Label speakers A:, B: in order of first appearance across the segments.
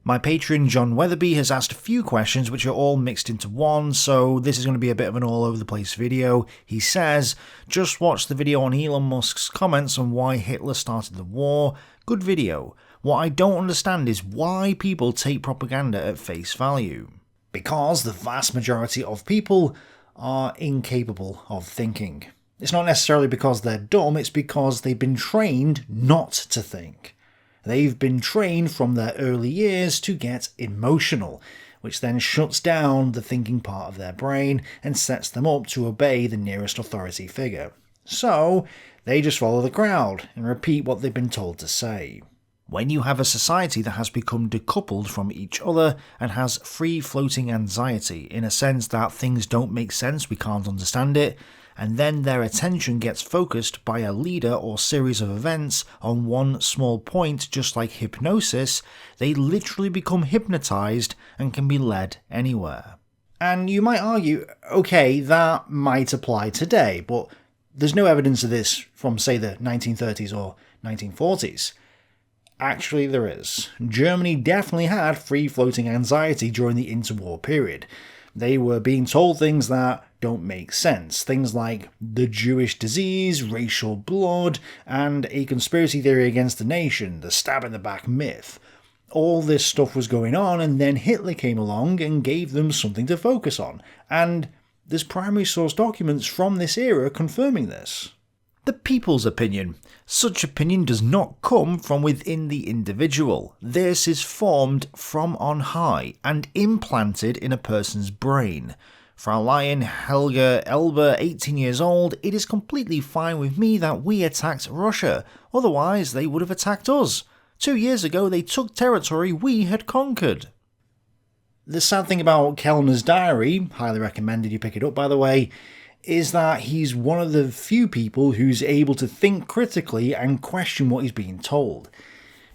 A: My patron John Weatherby has asked a few questions which are all mixed into one, so this is going to be a bit of an all over the place video. He says, just watched the video on Elon Musk's comments on why Hitler started the war. Good video. What I don't understand is why people take propaganda at face value. Because the vast majority of people are incapable of thinking. It's not necessarily because they're dumb, it's because they've been trained not to think. They've been trained from their early years to get emotional, which then shuts down the thinking part of their brain and sets them up to obey the nearest authority figure. So, they just follow the crowd and repeat what they've been told to say. When you have a society that has become decoupled from each other and has free-floating anxiety, in a sense that things don't make sense, we can't understand it, and then their attention gets focused by a leader or series of events on one small point, just like hypnosis, they literally become hypnotized and can be led anywhere. And you might argue, okay, that might apply today, but there's no evidence of this from, say, the 1930s or 1940s. Actually, there is. Germany definitely had free-floating anxiety during the interwar period. They were being told things that don't make sense. Things like the Jewish disease, racial blood, and a conspiracy theory against the nation, the stab in the back myth. All this stuff was going on, and then Hitler came along and gave them something to focus on. And there's primary source documents from this era confirming this. The people's opinion. Such opinion does not come from within the individual. This is formed from on high and implanted in a person's brain. Fraulein Helga Elber, 18 years old, it is completely fine with me that we attacked Russia, otherwise they would have attacked us. 2 years ago they took territory we had conquered. The sad thing about Kellner's diary, highly recommended you pick it up by the way, is that he's one of the few people who's able to think critically and question what he's being told.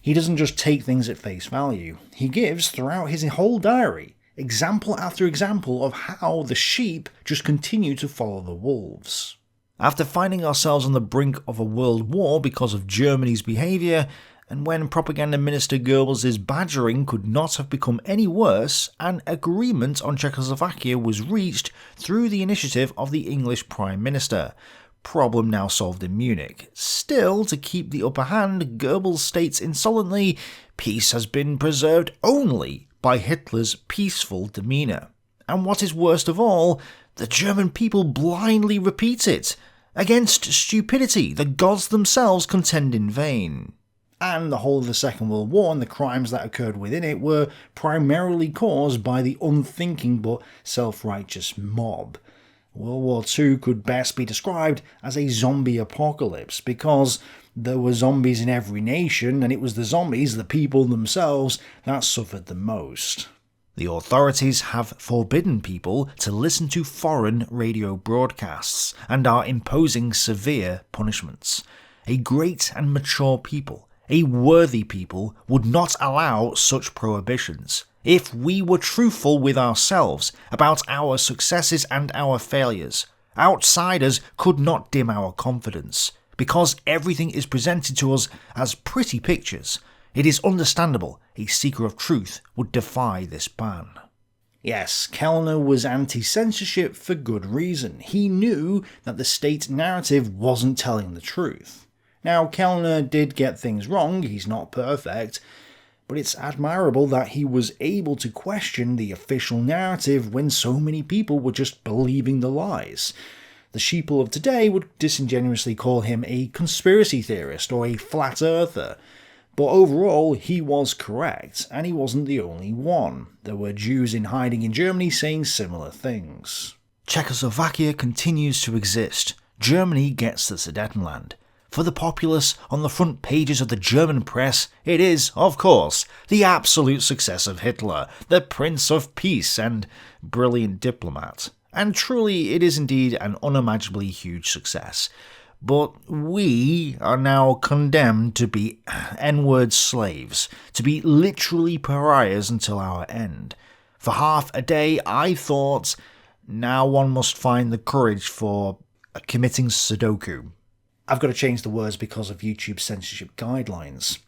A: He doesn't just take things at face value. He gives, throughout his whole diary, example after example of how the sheep just continue to follow the wolves. After finding ourselves on the brink of a world war because of Germany's behaviour, and when Propaganda Minister Goebbels' badgering could not have become any worse, an agreement on Czechoslovakia was reached through the initiative of the English Prime Minister. Problem now solved in Munich. Still, to keep the upper hand, Goebbels states insolently, peace has been preserved only by Hitler's peaceful demeanour. And what is worst of all, the German people blindly repeat it. Against stupidity, the gods themselves contend in vain. And the whole of the Second World War and the crimes that occurred within it were primarily caused by the unthinking but self-righteous mob. World War II could best be described as a zombie apocalypse, because there were zombies in every nation, and it was the zombies, the people themselves, that suffered the most. The authorities have forbidden people to listen to foreign radio broadcasts, and are imposing severe punishments. A great and mature people, a worthy people, would not allow such prohibitions. If we were truthful with ourselves about our successes and our failures, outsiders could not dim our confidence. Because everything is presented to us as pretty pictures, it is understandable a seeker of truth would defy this ban. Yes, Kellner was anti-censorship for good reason. He knew that the state narrative wasn't telling the truth. Now, Kellner did get things wrong, he's not perfect, but it's admirable that he was able to question the official narrative when so many people were just believing the lies. The sheeple of today would disingenuously call him a conspiracy theorist or a flat earther. But overall, he was correct, and he wasn't the only one. There were Jews in hiding in Germany saying similar things. Czechoslovakia continues to exist. Germany gets the Sudetenland. For the populace, on the front pages of the German press, it is, of course, the absolute success of Hitler, the Prince of Peace and brilliant diplomat. And truly, it is indeed an unimaginably huge success. But we are now condemned to be N-word slaves, to be literally pariahs until our end. For half a day, I thought, now one must find the courage for committing Sudoku. I've got to change the words because of YouTube censorship guidelines.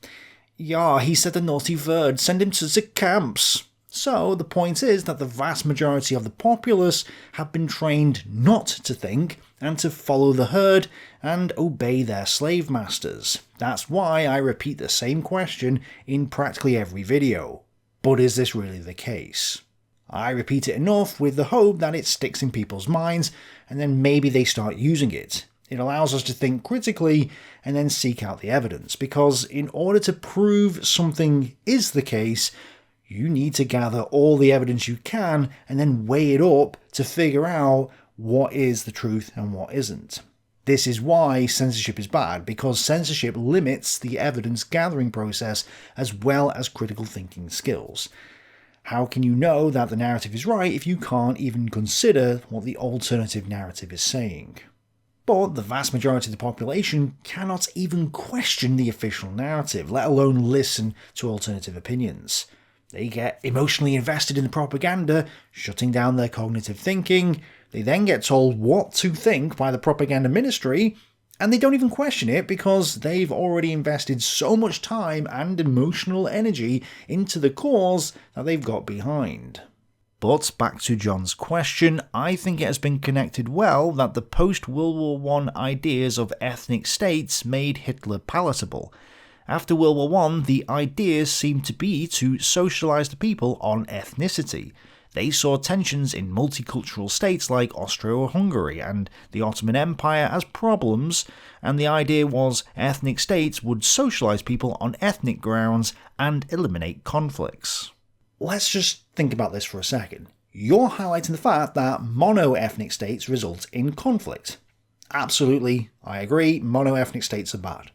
A: Yeah, he said the naughty word, send him to the camps. So the point is that the vast majority of the populace have been trained not to think and to follow the herd and obey their slave masters. That's why I repeat the same question in practically every video. But is this really the case? I repeat it enough with the hope that it sticks in people's minds and then maybe they start using it. It allows us to think critically and then seek out the evidence, because in order to prove something is the case, you need to gather all the evidence you can and then weigh it up to figure out what is the truth and what isn't. This is why censorship is bad, because censorship limits the evidence gathering process as well as critical thinking skills. How can you know that the narrative is right if you can't even consider what the alternative narrative is saying? But the vast majority of the population cannot even question the official narrative, let alone listen to alternative opinions. They get emotionally invested in the propaganda, shutting down their cognitive thinking. They then get told what to think by the propaganda ministry, and they don't even question it because they've already invested so much time and emotional energy into the cause that they've got behind. But back to John's question, I think it has been connected well that the post-World War I ideas of ethnic states made Hitler palatable. After World War I, the ideas seemed to be to socialise the people on ethnicity. They saw tensions in multicultural states like Austria-Hungary and the Ottoman Empire as problems, and the idea was ethnic states would socialise people on ethnic grounds and eliminate conflicts. Let's just think about this for a second. You're highlighting the fact that mono-ethnic states result in conflict. Absolutely, I agree, mono-ethnic states are bad.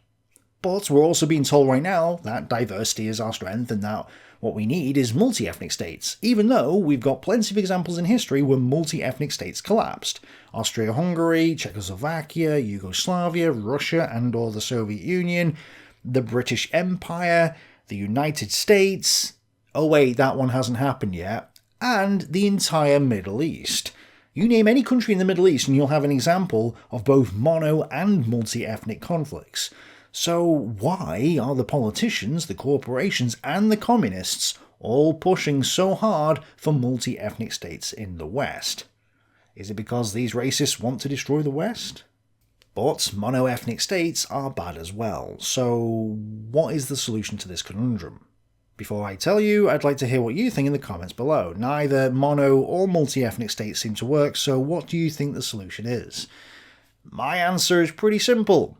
A: But we're also being told right now that diversity is our strength and that what we need is multi-ethnic states, even though we've got plenty of examples in history where multi-ethnic states collapsed. Austria-Hungary, Czechoslovakia, Yugoslavia, Russia and/or the Soviet Union, the British Empire, the United States, oh wait, that one hasn't happened yet, and the entire Middle East. You name any country in the Middle East and you'll have an example of both mono and multi-ethnic conflicts. So why are the politicians, the corporations and the communists all pushing so hard for multi-ethnic states in the West? Is it because these racists want to destroy the West? But mono-ethnic states are bad as well, so what is the solution to this conundrum? Before I tell you, I'd like to hear what you think in the comments below. Neither mono or multi-ethnic states seem to work, so what do you think the solution is? My answer is pretty simple.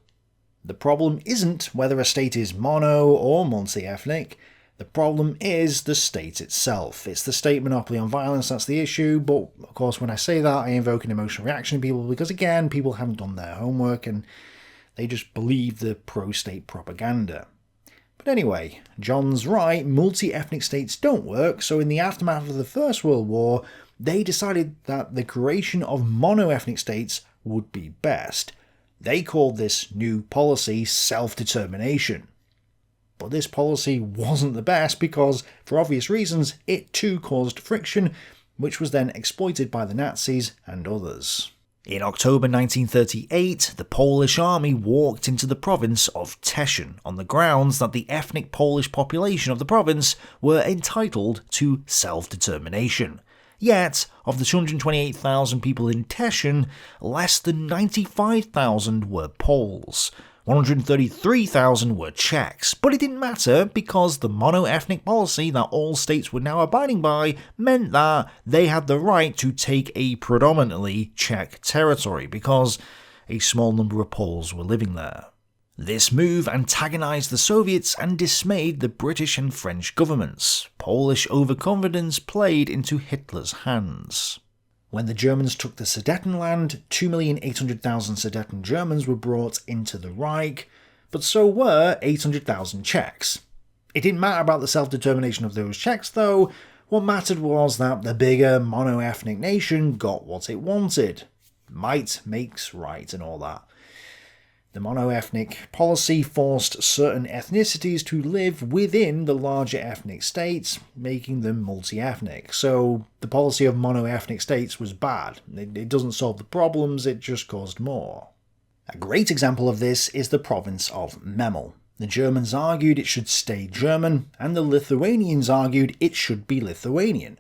A: The problem isn't whether a state is mono or multi-ethnic. The problem is the state itself. It's the state monopoly on violence that's the issue, but of course when I say that I invoke an emotional reaction in people because again, people haven't done their homework and they just believe the pro-state propaganda. But anyway, John's right, multi-ethnic states don't work, so in the aftermath of the First World War, they decided that the creation of mono-ethnic states would be best. They called this new policy self-determination. But this policy wasn't the best because, for obvious reasons, it too caused friction, which was then exploited by the Nazis and others. In October 1938, the Polish army walked into the province of Teschen on the grounds that the ethnic Polish population of the province were entitled to self-determination. Yet, of the 228,000 people in Teschen, less than 95,000 were Poles. 133,000 were Czechs, but it didn't matter because the mono-ethnic policy that all states were now abiding by meant that they had the right to take a predominantly Czech territory because a small number of Poles were living there. This move antagonized the Soviets and dismayed the British and French governments. Polish overconfidence played into Hitler's hands. When the Germans took the Sudetenland, 2,800,000 Sudeten Germans were brought into the Reich, but so were 800,000 Czechs. It didn't matter about the self-determination of those Czechs though, what mattered was that the bigger mono-ethnic nation got what it wanted. Might makes right and all that. The mono-ethnic policy forced certain ethnicities to live within the larger ethnic states, making them multi-ethnic. So the policy of mono-ethnic states was bad. It doesn't solve the problems, it just caused more. A great example of this is the province of Memel. The Germans argued it should stay German, and the Lithuanians argued it should be Lithuanian.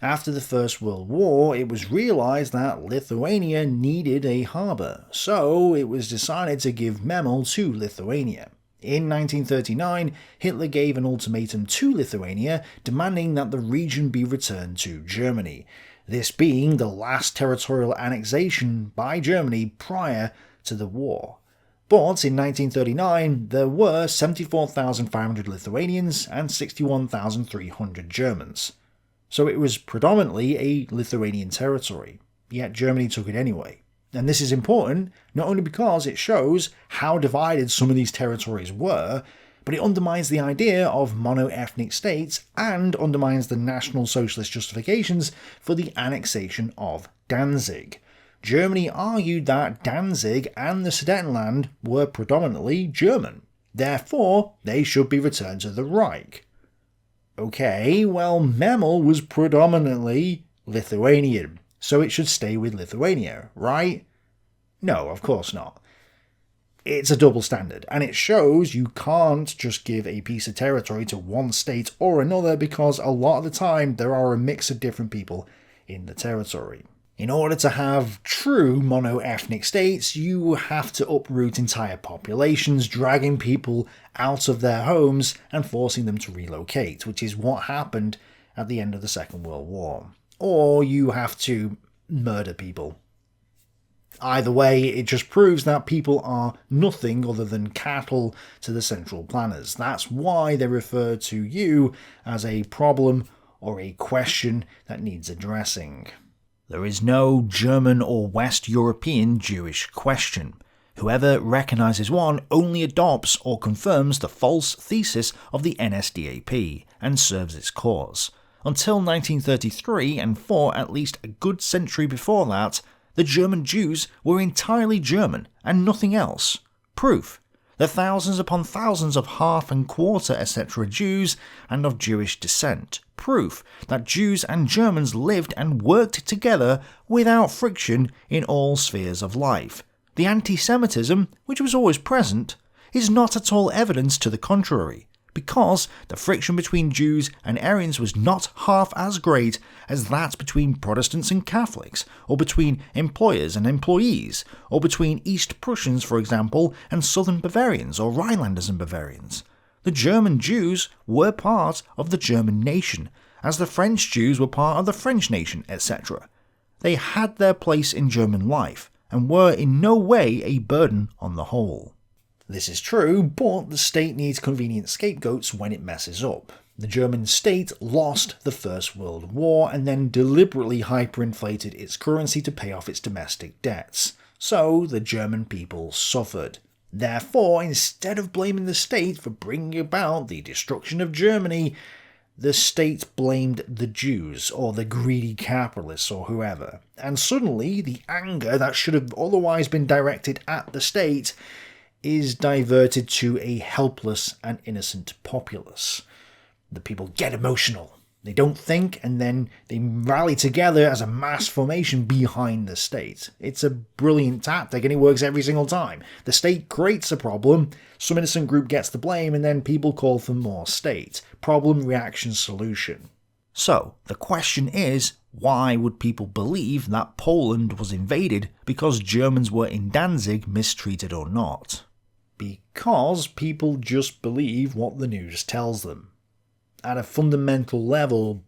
A: After the First World War, it was realised that Lithuania needed a harbour, so it was decided to give Memel to Lithuania. In 1939, Hitler gave an ultimatum to Lithuania, demanding that the region be returned to Germany, this being the last territorial annexation by Germany prior to the war. But in 1939, there were 74,500 Lithuanians and 61,300 Germans. So it was predominantly a Lithuanian territory, yet Germany took it anyway. And this is important, not only because it shows how divided some of these territories were, but it undermines the idea of mono-ethnic states and undermines the National Socialist justifications for the annexation of Danzig. Germany argued that Danzig and the Sudetenland were predominantly German, therefore they should be returned to the Reich. Okay, well, Memel was predominantly Lithuanian, so it should stay with Lithuania, right? No, of course not. It's a double standard, and it shows you can't just give a piece of territory to one state or another, because a lot of the time there are a mix of different people in the territory. In order to have true mono-ethnic states, you have to uproot entire populations, dragging people out of their homes and forcing them to relocate, which is what happened at the end of the Second World War. Or you have to murder people. Either way, it just proves that people are nothing other than cattle to the central planners. That's why they refer to you as a problem or a question that needs addressing. There is no German or West European Jewish question. Whoever recognises one only adopts or confirms the false thesis of the NSDAP and serves its cause. Until 1933, and for at least a good century before that, the German Jews were entirely German and nothing else. Proof: the thousands upon thousands of half and quarter etc. Jews and of Jewish descent. Proof that Jews and Germans lived and worked together without friction in all spheres of life. The anti-Semitism, which was always present, is not at all evidence to the contrary, because the friction between Jews and Aryans was not half as great as that between Protestants and Catholics, or between employers and employees, or between East Prussians, for example, and Southern Bavarians, or Rhinelanders and Bavarians. The German Jews were part of the German nation, as the French Jews were part of the French nation, etc. They had their place in German life, and were in no way a burden on the whole. This is true, but the state needs convenient scapegoats when it messes up. The German state lost the First World War and then deliberately hyperinflated its currency to pay off its domestic debts, so the German people suffered. Therefore, instead of blaming the state for bringing about the destruction of Germany, the state blamed the Jews, or the greedy capitalists, or whoever. And suddenly, the anger that should have otherwise been directed at the state is diverted to a helpless and innocent populace. The people get emotional. They don't think, and then they rally together as a mass formation behind the state. It's a brilliant tactic, and it works every single time. The state creates a problem, some innocent group gets the blame, and then people call for more state. Problem, reaction, solution. So, the question is, why would people believe that Poland was invaded because Germans were in Danzig, mistreated or not? Because people just believe what the news tells them. At a fundamental level,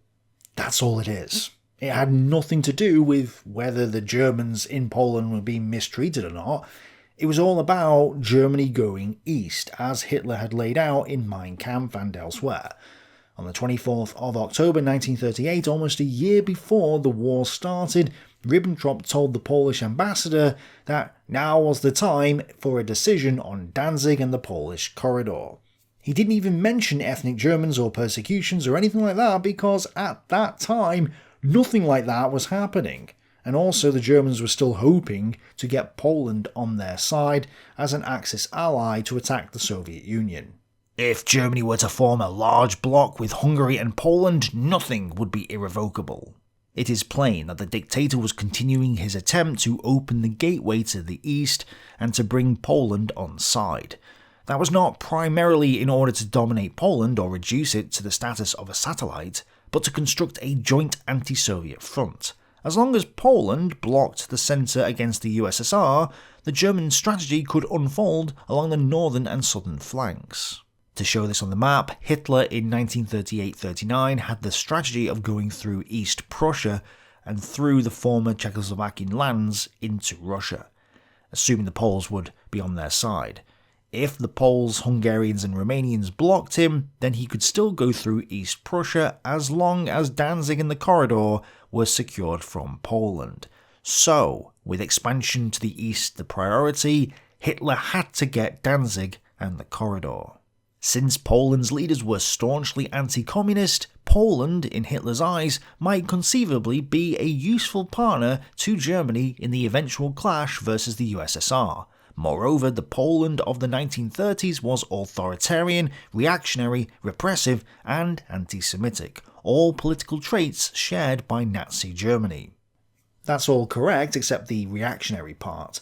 A: that's all it is. It had nothing to do with whether the Germans in Poland were being mistreated or not. It was all about Germany going east, as Hitler had laid out in Mein Kampf and elsewhere. On the 24th of October 1938, almost a year before the war started, Ribbentrop told the Polish ambassador that now was the time for a decision on Danzig and the Polish corridor. He didn't even mention ethnic Germans or persecutions or anything like that, because at that time nothing like that was happening. And also the Germans were still hoping to get Poland on their side as an Axis ally to attack the Soviet Union. If Germany were to form a large bloc with Hungary and Poland, nothing would be irrevocable. It is plain that the dictator was continuing his attempt to open the gateway to the east and to bring Poland on side. That was not primarily in order to dominate Poland or reduce it to the status of a satellite, but to construct a joint anti-Soviet front. As long as Poland blocked the centre against the USSR, the German strategy could unfold along the northern and southern flanks. To show this on the map, Hitler in 1938-39 had the strategy of going through East Prussia and through the former Czechoslovakian lands into Russia, assuming the Poles would be on their side. If the Poles, Hungarians and Romanians blocked him, then he could still go through East Prussia as long as Danzig and the corridor were secured from Poland. So, with expansion to the east the priority, Hitler had to get Danzig and the corridor. Since Poland's leaders were staunchly anti-communist, Poland, in Hitler's eyes, might conceivably be a useful partner to Germany in the eventual clash versus the USSR. Moreover, the Poland of the 1930s was authoritarian, reactionary, repressive, and anti-Semitic, all political traits shared by Nazi Germany. That's all correct except the reactionary part.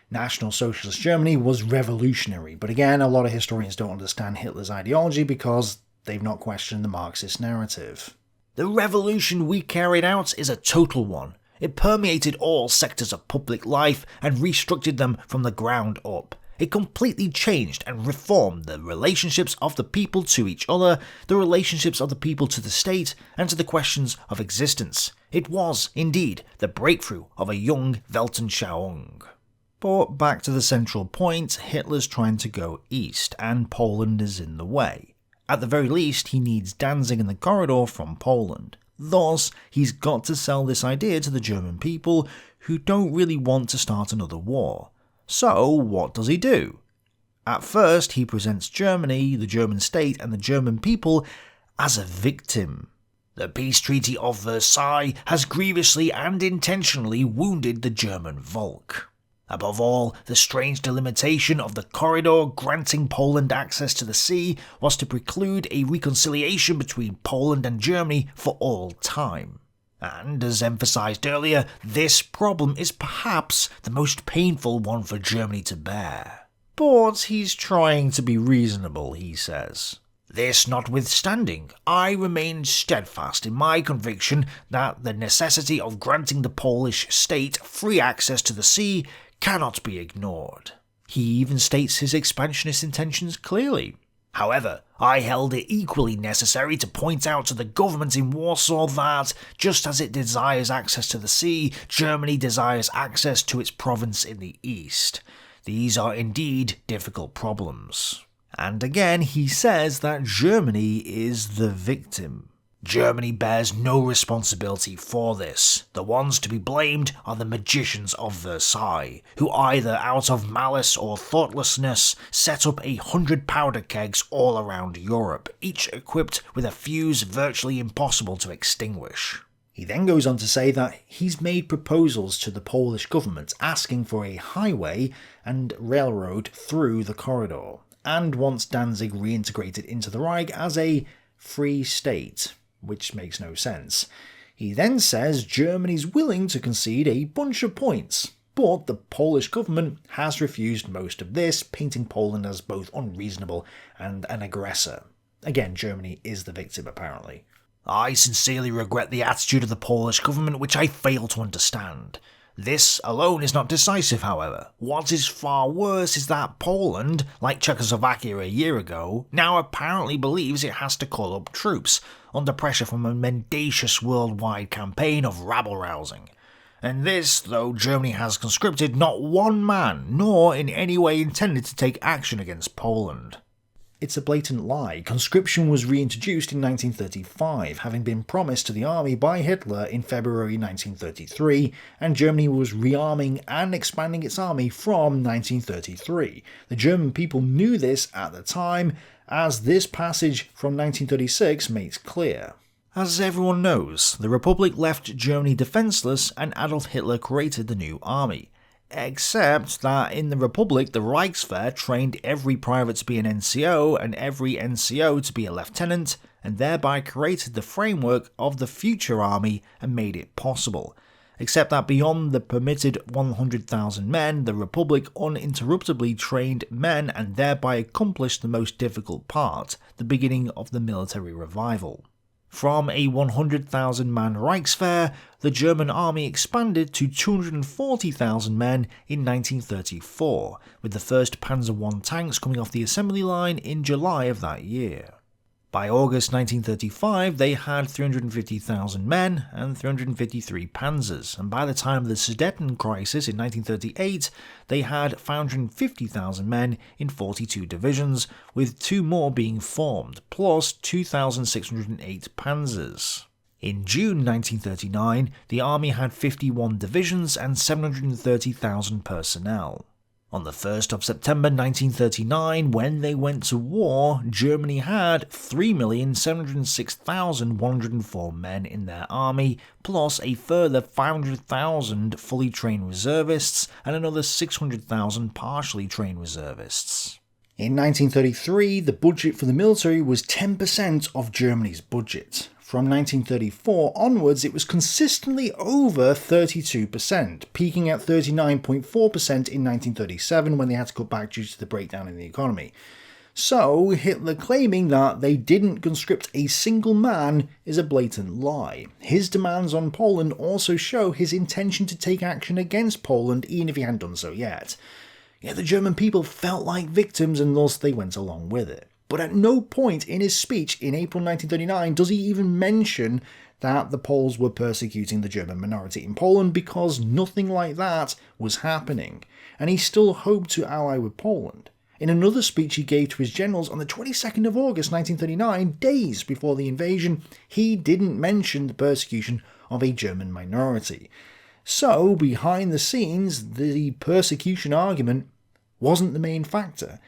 A: National Socialist Germany was revolutionary, but again, a lot of historians don't understand Hitler's ideology because they've not questioned the Marxist narrative. The revolution we carried out is a total one. It permeated all sectors of public life and restructured them from the ground up. It completely changed and reformed the relationships of the people to each other, the relationships of the people to the state, and to the questions of existence. It was, indeed, the breakthrough of a young Weltanschauung. But back to the central point, Hitler's trying to go east, and Poland is in the way. At the very least, he needs Danzig and the corridor from Poland. Thus, he's got to sell this idea to the German people, who don't really want to start another war. So, what does he do? At first, he presents Germany, the German state, and the German people as a victim. The peace treaty of Versailles has grievously and intentionally wounded the German Volk. Above all, the strange delimitation of the corridor granting Poland access to the sea was to preclude a reconciliation between Poland and Germany for all time. And, as emphasised earlier, this problem is perhaps the most painful one for Germany to bear. But he's trying to be reasonable, he says. This notwithstanding, I remain steadfast in my conviction that the necessity of granting the Polish state free access to the sea cannot be ignored. He even states his expansionist intentions clearly. However, I held it equally necessary to point out to the government in Warsaw that, just as it desires access to the sea, Germany desires access to its province in the east. These are indeed difficult problems. And again, he says that Germany is the victim. Germany bears no responsibility for this. The ones to be blamed are the magicians of Versailles, who either out of malice or thoughtlessness set up 100 powder kegs all around Europe, each equipped with a fuse virtually impossible to extinguish. He then goes on to say that he's made proposals to the Polish government asking for a highway and railroad through the corridor, and wants Danzig reintegrated into the Reich as a free state, which makes no sense. He then says Germany's willing to concede a bunch of points, but the Polish government has refused most of this, painting Poland as both unreasonable and an aggressor. Again, Germany is the victim, apparently. I sincerely regret the attitude of the Polish government, which I fail to understand. This alone is not decisive, however. What is far worse is that Poland, like Czechoslovakia a year ago, now apparently believes it has to call up troops, under pressure from a mendacious worldwide campaign of rabble-rousing. And this, though Germany has conscripted not one man, nor in any way intended to take action against Poland. It's a blatant lie. Conscription was reintroduced in 1935, having been promised to the army by Hitler in February 1933, and Germany was rearming and expanding its army from 1933. The German people knew this at the time, as this passage from 1936 makes clear. As everyone knows, the Republic left Germany defenceless and Adolf Hitler created the new army. Except that in the Republic, the Reichswehr trained every private to be an NCO and every NCO to be a lieutenant, and thereby created the framework of the future army and made it possible. except that beyond the permitted 100,000 men, the Republic uninterruptedly trained men and thereby accomplished the most difficult part, the beginning of the military revival. From a 100,000 man Reichswehr, the German army expanded to 240,000 men in 1934, with the first Panzer I tanks coming off the assembly line in July of that year. By August 1935, they had 350,000 men and 353 panzers, and by the time of the Sudeten crisis in 1938, they had 550,000 men in 42 divisions, with 2 more being formed, plus 2,608 panzers. In June 1939, the army had 51 divisions and 730,000 personnel. On the 1st of September 1939, when they went to war, Germany had 3,706,104 men in their army, plus a further 500,000 fully trained reservists and another 600,000 partially trained reservists. In 1933, the budget for the military was 10% of Germany's budget. From 1934 onwards, it was consistently over 32%, peaking at 39.4% in 1937 when they had to cut back due to the breakdown in the economy. So, Hitler claiming that they didn't conscript a single man is a blatant lie. His demands on Poland also show his intention to take action against Poland even if he hadn't done so yet. Yet the German people felt like victims and thus they went along with it. But at no point in his speech in April 1939 does he even mention that the Poles were persecuting the German minority in Poland, because nothing like that was happening, and he still hoped to ally with Poland. In another speech he gave to his generals on the 22nd of August 1939, days before the invasion, he didn't mention the persecution of a German minority. So, behind the scenes, the persecution argument wasn't the main factor.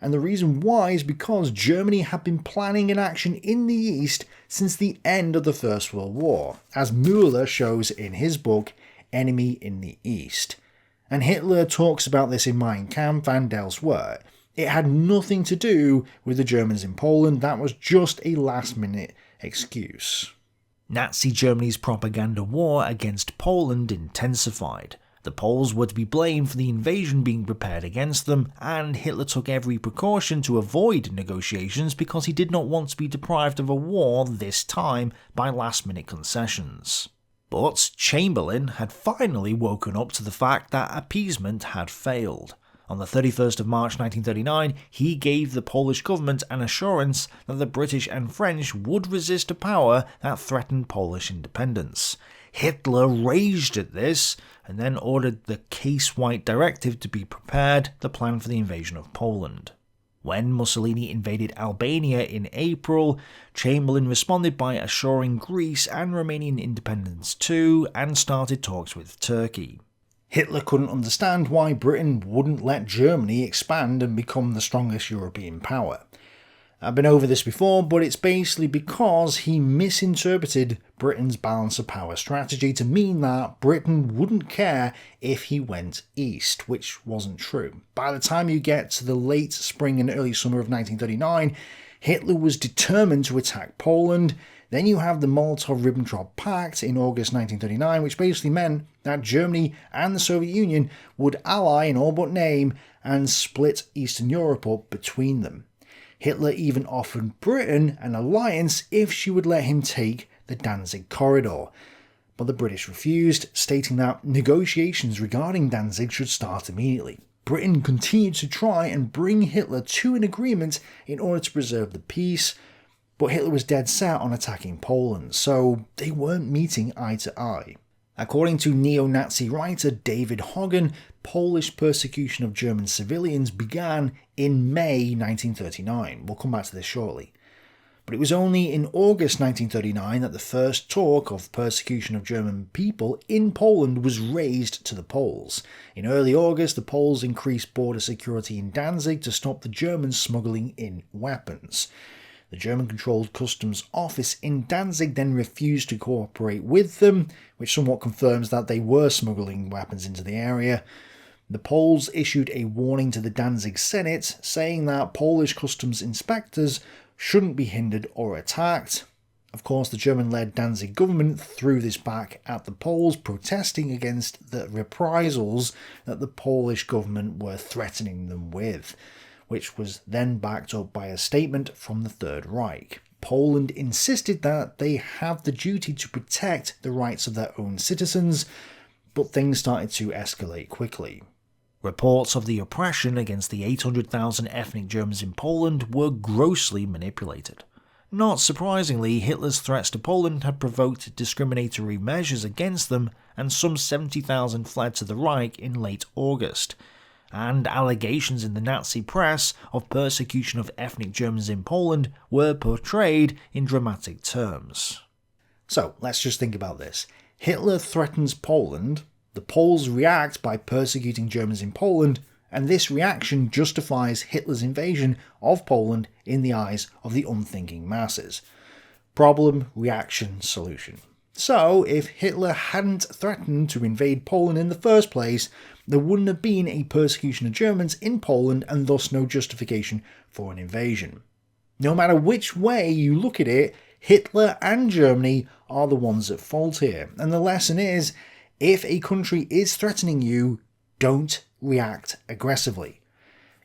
A: And the reason why is because Germany had been planning an action in the East since the end of the First World War, as Müller shows in his book Enemy in the East. And Hitler talks about this in Mein Kampf and elsewhere. It had nothing to do with the Germans in Poland, that was just a last-minute excuse. Nazi Germany's propaganda war against Poland intensified. The Poles were to be blamed for the invasion being prepared against them, and Hitler took every precaution to avoid negotiations because he did not want to be deprived of a war this time by last-minute concessions. But Chamberlain had finally woken up to the fact that appeasement had failed. On the 31st of March 1939, he gave the Polish government an assurance that the British and French would resist a power that threatened Polish independence. Hitler raged at this, and then ordered the Case-White Directive to be prepared, the plan for the invasion of Poland. When Mussolini invaded Albania in April, Chamberlain responded by assuring Greece and Romanian independence too, and started talks with Turkey. Hitler couldn't understand why Britain wouldn't let Germany expand and become the strongest European power. I've been over this before, but it's basically because he misinterpreted Britain's balance of power strategy to mean that Britain wouldn't care if he went east, which wasn't true. By the time you get to the late spring and early summer of 1939, Hitler was determined to attack Poland. Then you have the Molotov-Ribbentrop Pact in August 1939, which basically meant that Germany and the Soviet Union would ally in all but name and split Eastern Europe up between them. Hitler even offered Britain an alliance if she would let him take the Danzig corridor, but the British refused, stating that negotiations regarding Danzig should start immediately. Britain continued to try and bring Hitler to an agreement in order to preserve the peace, but Hitler was dead set on attacking Poland, so they weren't meeting eye to eye. According to neo-Nazi writer David Hogan, Polish persecution of German civilians began in May 1939. We'll come back to this shortly. But it was only in August 1939 that the first talk of persecution of German people in Poland was raised to the Poles. In early August, the Poles increased border security in Danzig to stop the Germans smuggling in weapons. The German-controlled customs office in Danzig then refused to cooperate with them, which somewhat confirms that they were smuggling weapons into the area. The Poles issued a warning to the Danzig Senate, saying that Polish customs inspectors shouldn't be hindered or attacked, Of course, the German-led Danzig government threw this back at the Poles, protesting against the reprisals that the Polish government were threatening them with, which was then backed up by a statement from the Third Reich. Poland insisted that they have the duty to protect the rights of their own citizens, but things started to escalate quickly. Reports of the oppression against the 800,000 ethnic Germans in Poland were grossly manipulated. Not surprisingly, Hitler's threats to Poland had provoked discriminatory measures against them, and some 70,000 fled to the Reich in late August. And allegations in the Nazi press of persecution of ethnic Germans in Poland were portrayed in dramatic terms. So, let's just think about this. Hitler threatens Poland, the Poles react by persecuting Germans in Poland, and this reaction justifies Hitler's invasion of Poland in the eyes of the unthinking masses. Problem, reaction, solution. So, if Hitler hadn't threatened to invade Poland in the first place, there wouldn't have been a persecution of Germans in Poland and thus no justification for an invasion. No matter which way you look at it, Hitler and Germany are the ones at fault here. And the lesson is, if a country is threatening you, don't react aggressively.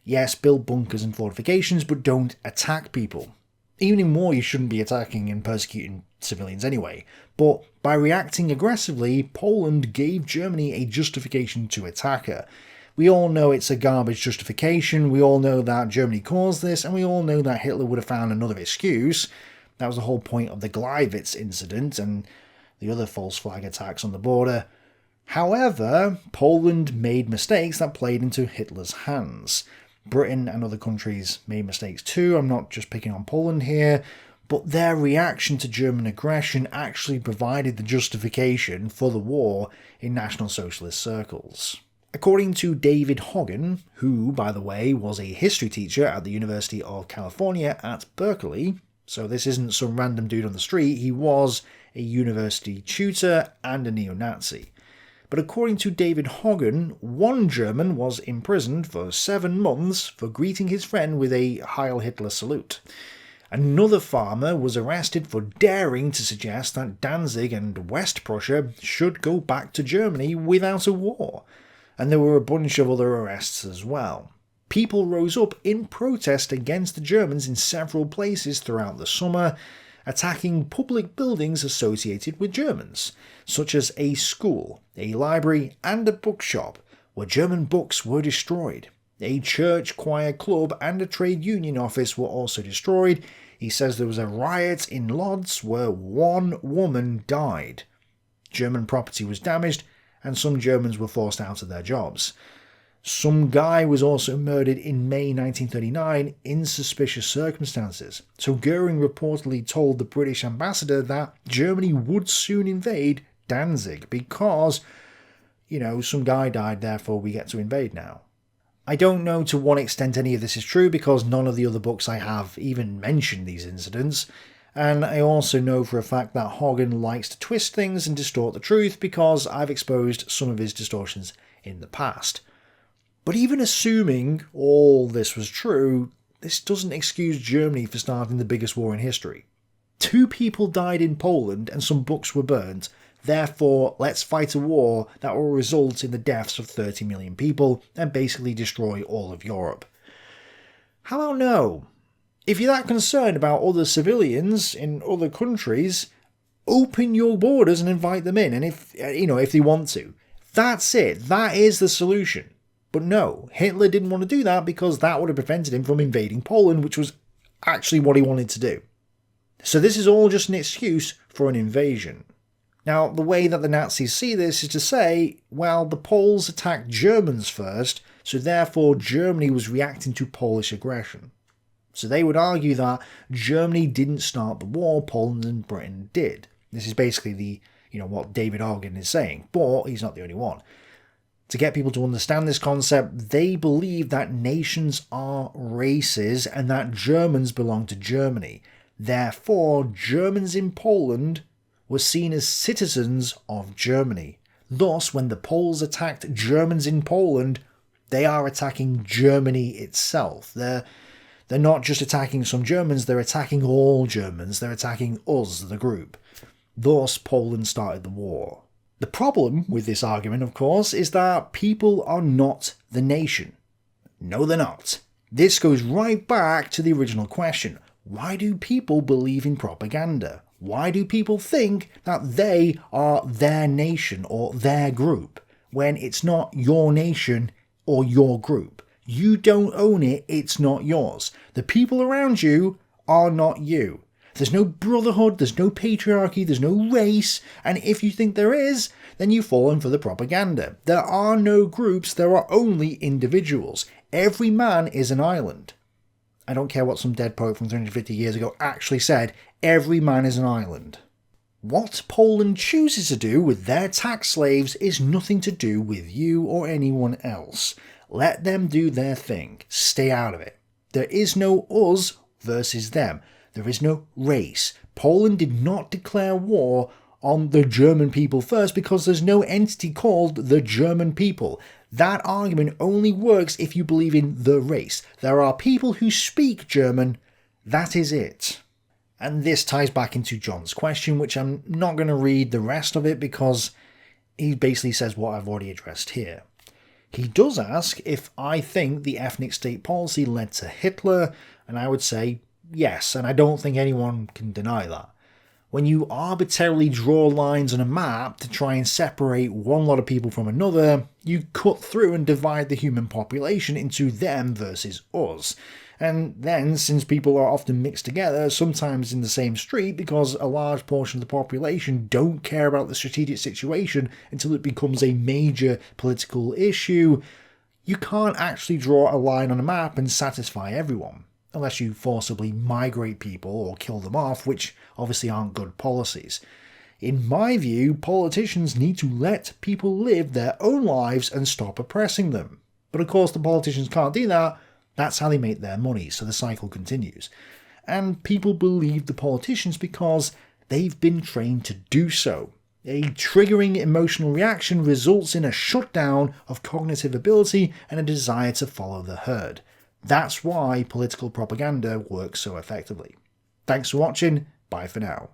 A: Yes, build bunkers and fortifications, but don't attack people. Even in war, you shouldn't be attacking and persecuting civilians anyway. But by reacting aggressively, Poland gave Germany a justification to attack her. We all know it's a garbage justification, we all know that Germany caused this, and we all know that Hitler would have found another excuse. That was the whole point of the Gleiwitz incident and the other false flag attacks on the border. However, Poland made mistakes that played into Hitler's hands. Britain and other countries made mistakes too, I'm not just picking on Poland here, but their reaction to German aggression actually provided the justification for the war in National Socialist circles. According to David Hogan, who, by the way, was a history teacher at the University of California at Berkeley, so this isn't some random dude on the street, he was a university tutor and a neo-Nazi. But according to David Hogan, one German was imprisoned for 7 months for greeting his friend with a Heil Hitler salute. Another farmer was arrested for daring to suggest that Danzig and West Prussia should go back to Germany without a war. And there were a bunch of other arrests as well. People rose up in protest against the Germans in several places throughout the summer, attacking public buildings associated with Germans, such as a school, a library, and a bookshop, where German books were destroyed. A church, choir club, and a trade union office were also destroyed. He says there was a riot in Lodz where 1 woman died. German property was damaged, and some Germans were forced out of their jobs. Some guy was also murdered in May 1939 in suspicious circumstances, so Goering reportedly told the British ambassador that Germany would soon invade Danzig because, some guy died, therefore we get to invade now. I don't know to what extent any of this is true because none of the other books I have even mentioned these incidents, and I also know for a fact that Hogan likes to twist things and distort the truth because I've exposed some of his distortions in the past. But even assuming all this was true, this doesn't excuse Germany for starting the biggest war in history. 2 people died in Poland and some books were burnt, therefore let's fight a war that will result in the deaths of 30 million people and basically destroy all of Europe. How about no? If you're that concerned about other civilians in other countries, open your borders and invite them in, and if they want to. That's it, that is the solution. But no, Hitler didn't want to do that because that would have prevented him from invading Poland, which was actually what he wanted to do. So this is all just an excuse for an invasion. Now, the way that the Nazis see this is to say, well, the Poles attacked Germans first, so therefore Germany was reacting to Polish aggression. So they would argue that Germany didn't start the war, Poland and Britain did. This is basically what David Hogan is saying, but he's not the only one. To get people to understand this concept, they believe that nations are races and that Germans belong to Germany. Therefore, Germans in Poland were seen as citizens of Germany. Thus, when the Poles attacked Germans in Poland, they are attacking Germany itself. They're They're not just attacking some Germans, they're attacking all Germans, they're attacking us, the group. Thus, Poland started the war. The problem with this argument, of course, is that people are not the nation. No, they're not. This goes right back to the original question. Why do people believe in propaganda? Why do people think that they are their nation or their group, when it's not your nation or your group? You don't own it, it's not yours. The people around you are not you. There's no brotherhood, there's no patriarchy, there's no race, and if you think there is, then you've fallen for the propaganda. There are no groups, there are only individuals. Every man is an island. I don't care what some dead poet from 350 years ago actually said, every man is an island. What Poland chooses to do with their tax slaves is nothing to do with you or anyone else. Let them do their thing. Stay out of it. There is no us versus them. There is no race. Poland did not declare war on the German people first because there's no entity called the German people. That argument only works if you believe in the race. There are people who speak German. That is it. And this ties back into John's question, which I'm not going to read the rest of it because he basically says what I've already addressed here. He does ask if I think the ethnic state policy led to Hitler, and I would say yes, and I don't think anyone can deny that. When you arbitrarily draw lines on a map to try and separate one lot of people from another, you cut through and divide the human population into them versus us. And then, since people are often mixed together, sometimes in the same street, because a large portion of the population don't care about the strategic situation until it becomes a major political issue, you can't actually draw a line on a map and satisfy everyone, unless you forcibly migrate people or kill them off, which obviously aren't good policies. In my view, politicians need to let people live their own lives and stop oppressing them. But of course the politicians can't do that. That's how they make their money, so the cycle continues. And people believe the politicians because they've been trained to do so. A triggering emotional reaction results in a shutdown of cognitive ability and a desire to follow the herd. That's why political propaganda works so effectively. Thanks for watching, bye for now.